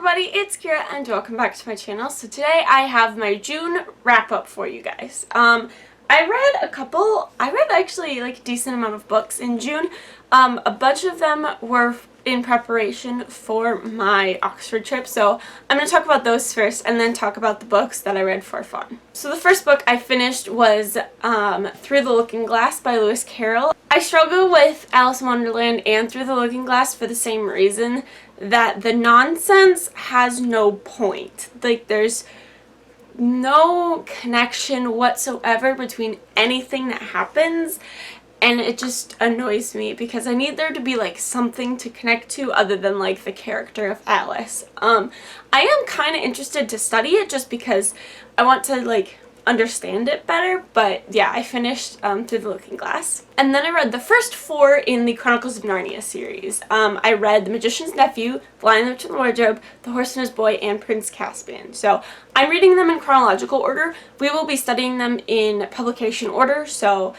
everybody, it's Kira and welcome back to my channel. So today I have my June wrap-up for you guys. I read actually like a decent amount of books in June. A bunch of them were in preparation for my Oxford trip, so I'm going to talk about those first and then talk about the books that I read for fun. So the first book I finished was Through the Looking Glass by Lewis Carroll. I struggle with Alice in Wonderland and Through the Looking Glass for the same reason, that the nonsense has no point. Like, there's no connection whatsoever between anything that happens, and it just annoys me because I need there to be like something to connect to other than like the character of Alice. I am kind of interested to study it just because I want to like understand it better, but yeah, I finished Through the Looking Glass. And then I read the first 4 in the Chronicles of Narnia series. I read The Magician's Nephew, The Lion, the Witch, and the Wardrobe, The Horse and His Boy, and Prince Caspian. So I'm reading them in chronological order. We will be studying them in publication order, so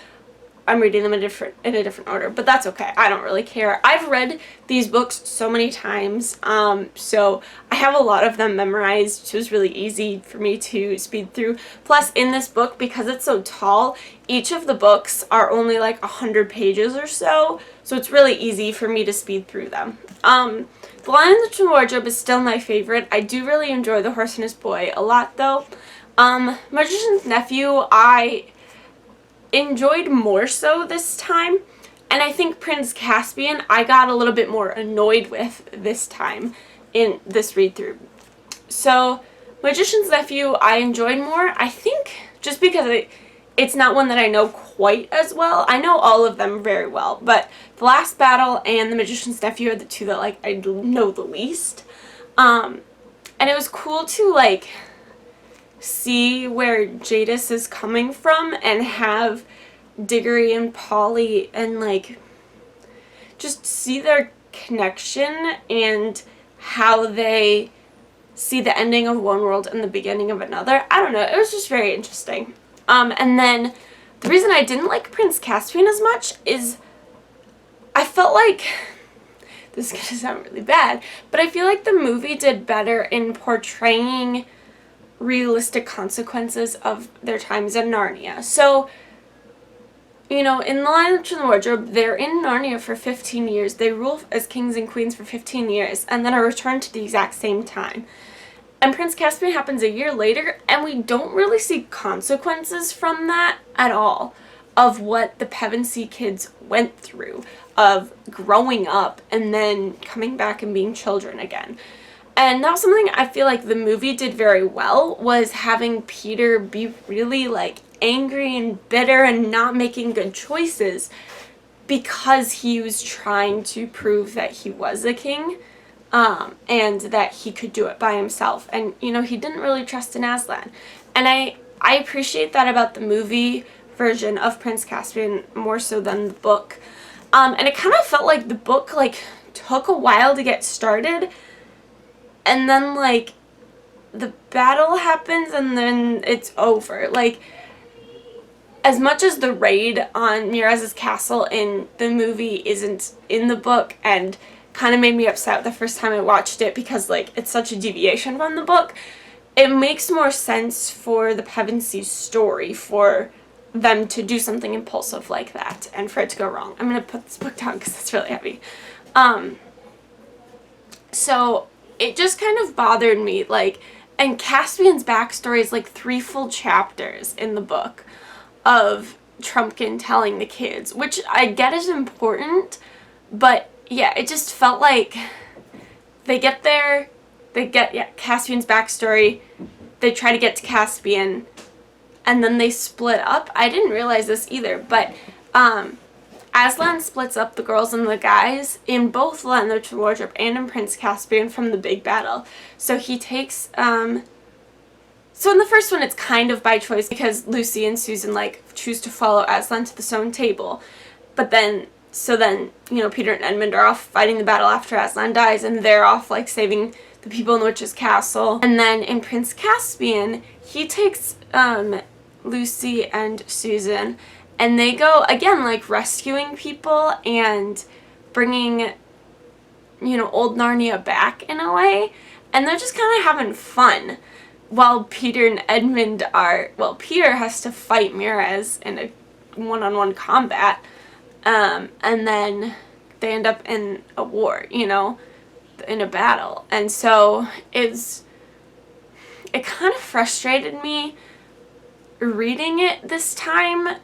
I'm reading them in a different order, but that's okay. I don't really care. I've read these books so many times, so I have a lot of them memorized, so it was really easy for me to speed through. Plus, in this book, because it's so tall, each of the books are only like 100 pages or so it's really easy for me to speed through them. The Lion, the Witch, and the Wardrobe is still my favorite. I do really enjoy The Horse and His Boy a lot, though. Magician's Nephew, I enjoyed more so this time, and I think Prince Caspian I got a little bit more annoyed with this time in this read through. So Magician's Nephew I enjoyed more, I think just because it's not one that I know quite as well. I know all of them very well, but The Last Battle and The Magician's Nephew are the two that like I know the least. And it was cool to like see where Jadis is coming from and have Diggory and Polly and like just see their connection and how they see the ending of one world and the beginning of another. I don't know, it was just very interesting. And then the reason I didn't like Prince Caspian as much is I felt like, this is gonna sound really bad, but I feel like the movie did better in portraying realistic consequences of their times in Narnia. So, you know, in The Lion, the Witch, and the Wardrobe, they're in Narnia for 15 years. They rule as kings and queens for 15 years, and then are returned to the exact same time. And Prince Caspian happens a year later, and we don't really see consequences from that at all, of what the Pevensey kids went through, of growing up and then coming back and being children again. And that was something I feel like the movie did very well, was having Peter be really like angry and bitter and not making good choices because he was trying to prove that he was a king, and that he could do it by himself. And, you know, he didn't really trust in Aslan. And I appreciate that about the movie version of Prince Caspian more so than the book. And it kind of felt like the book like took a while to get started, and then, like, the battle happens and then it's over. Like, as much as the raid on Mirez's castle in the movie isn't in the book and kind of made me upset the first time I watched it because, like, it's such a deviation from the book, it makes more sense for the Pevensey's story for them to do something impulsive like that and for it to go wrong. I'm going to put this book down because it's really heavy. So it just kind of bothered me, like, and Caspian's backstory is like 3 full chapters in the book of Trumpkin telling the kids, which I get is important, but yeah, it just felt like they get there, they get Caspian's backstory, they try to get to Caspian, and then they split up. I didn't realize this either, but Aslan splits up the girls and the guys in both The Lion, the Witch, and the Wardrobe and in Prince Caspian from the big battle. So he takes, so in the first one it's kind of by choice because Lucy and Susan, like, choose to follow Aslan to the stone table. But then, you know, Peter and Edmund are off fighting the battle after Aslan dies, and they're off, like, saving the people in the witch's castle. And then in Prince Caspian, he takes, Lucy and Susan, and they go, again, like, rescuing people and bringing, you know, old Narnia back in a way. and they're just kind of having fun while Peter and Edmund are, well, Peter has to fight Mirez in a one-on-one combat, and then they end up in a war, you know, in a battle. And so it kind of frustrated me reading it this time,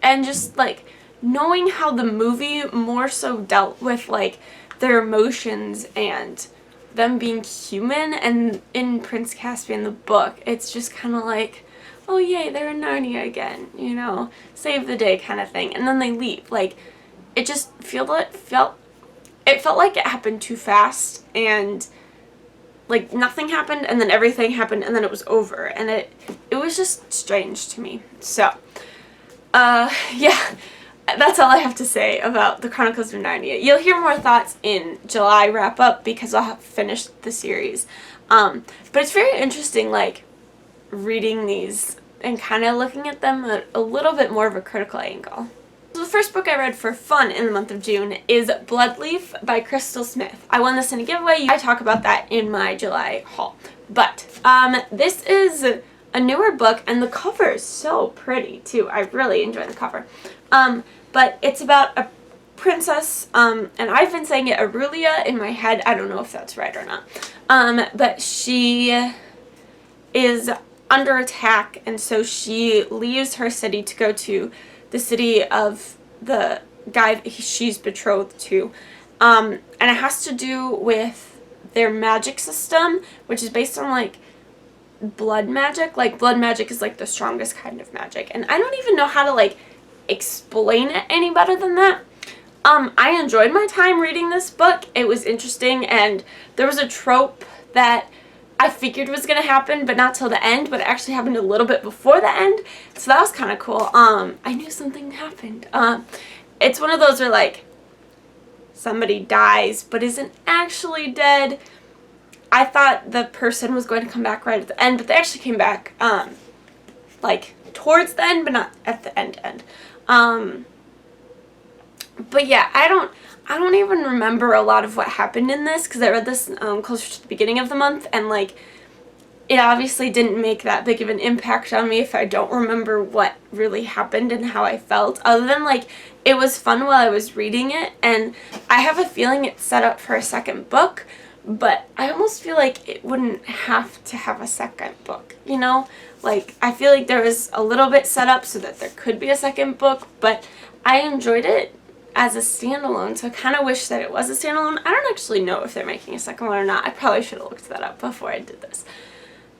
and just like knowing how the movie more so dealt with like their emotions and them being human, and in Prince Caspian the book it's just kind of like, oh yay, they're in Narnia again, you know, save the day kind of thing, and then they leave. Like, it just felt like it happened too fast, and like nothing happened and then everything happened and then it was over, and it was just strange to me. So yeah, that's all I have to say about the Chronicles of Narnia. You'll hear more thoughts in July wrap up because I'll have finished the series, but it's very interesting, like, reading these and kind of looking at them at a little bit more of a critical angle. So the first book I read for fun in the month of June is Bloodleaf by Crystal Smith. I won this in a giveaway. I talk about that in my July haul. But this is a newer book, and the cover is so pretty too. I really enjoy the cover. But it's about a princess, and I've been saying it Aurelia in my head. I don't know if that's right or not. But she is under attack, and so she leaves her city to go to the city of the guy that she's betrothed to. And it has to do with their magic system, which is based on like blood magic. Like, blood magic is like the strongest kind of magic, and I don't even know how to like explain it any better than that. I enjoyed my time reading this book. It was interesting, and there was a trope that I figured was going to happen, but not till the end, but it actually happened a little bit before the end, so that was kind of cool. I knew something happened. It's one of those where, like, somebody dies, but isn't actually dead. I thought the person was going to come back right at the end, but they actually came back, like, towards the end, but not at the end. But yeah, I don't even remember a lot of what happened in this, because I read this closer to the beginning of the month, and like, it obviously didn't make that big of an impact on me if I don't remember what really happened and how I felt, other than like, it was fun while I was reading it, and I have a feeling it's set up for a second book, but I almost feel like it wouldn't have to have a second book, you know? Like, I feel like there was a little bit set up so that there could be a second book, but I enjoyed it as a standalone, so I kind of wish that it was a standalone. I don't actually know if they're making a second one or not. I probably should have looked that up before I did this.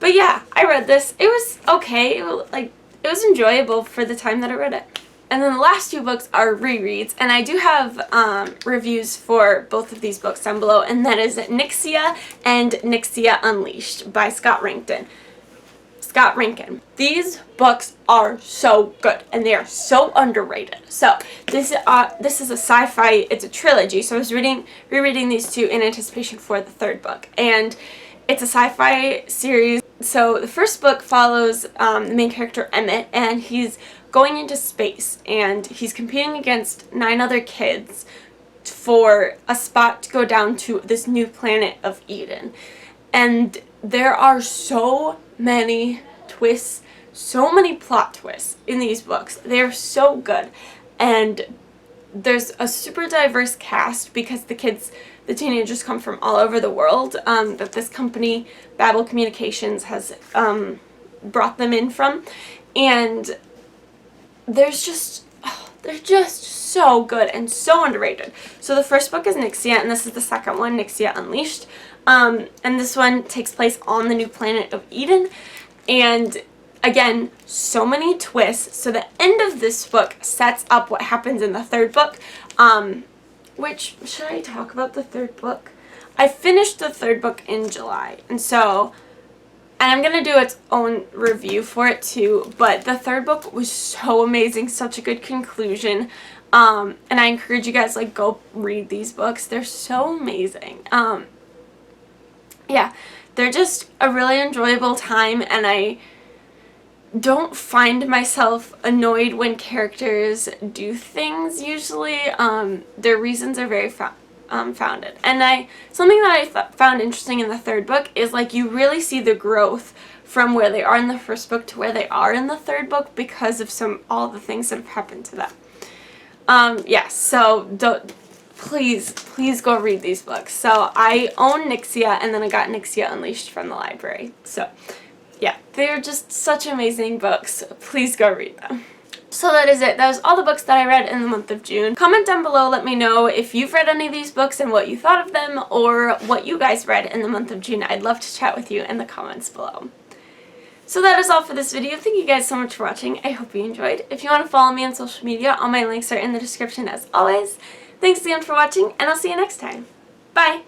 But yeah, I read this. It was okay. It was enjoyable for the time that I read it. And then the last two books are rereads, and I do have reviews for both of these books down below, and that is NickSIA and NickSIA Unleashed by Scott Rankin. These books are so good, and they are so underrated. So this is a sci-fi, it's a trilogy, so I was rereading these two in anticipation for the third book, and it's a sci-fi series. So the first book follows the main character Emmett, and he's going into space, and he's competing against 9 other kids for a spot to go down to this new planet of Eden. And there are so many twists, so many plot twists in these books. They're so good, and there's a super diverse cast because the teenagers come from all over the world that this company, Babel Communications, has brought them in from, and they're just so good and so underrated. So the first book is NickSIA, and this is the second one, NickSIA Unleashed, and this one takes place on the new planet of Eden. And again, so many twists. So the end of this book sets up what happens in the third book. Which, should I talk about the third book? I finished the third book in July, and I'm going to do its own review for it too, but the third book was so amazing, such a good conclusion, and I encourage you guys, like, go read these books. They're so amazing. Yeah. They're just a really enjoyable time, and I don't find myself annoyed when characters do things usually. Their reasons are very founded. And something that I found interesting in the third book is like you really see the growth from where they are in the first book to where they are in the third book because of all the things that have happened to them. So please go read these books. So I own NickSIA, and then I got NickSIA Unleashed from the library. So yeah, they're just such amazing books. Please go read them. So that is it. That was all the books that I read in the month of June. Comment down below, let me know if you've read any of these books and what you thought of them, or what you guys read in the month of June. I'd love to chat with you in the comments below. So that is all for this video. Thank you guys so much for watching. I hope you enjoyed. If you want to follow me on social media, all my links are in the description as always. Thanks again for watching, and I'll see you next time. Bye!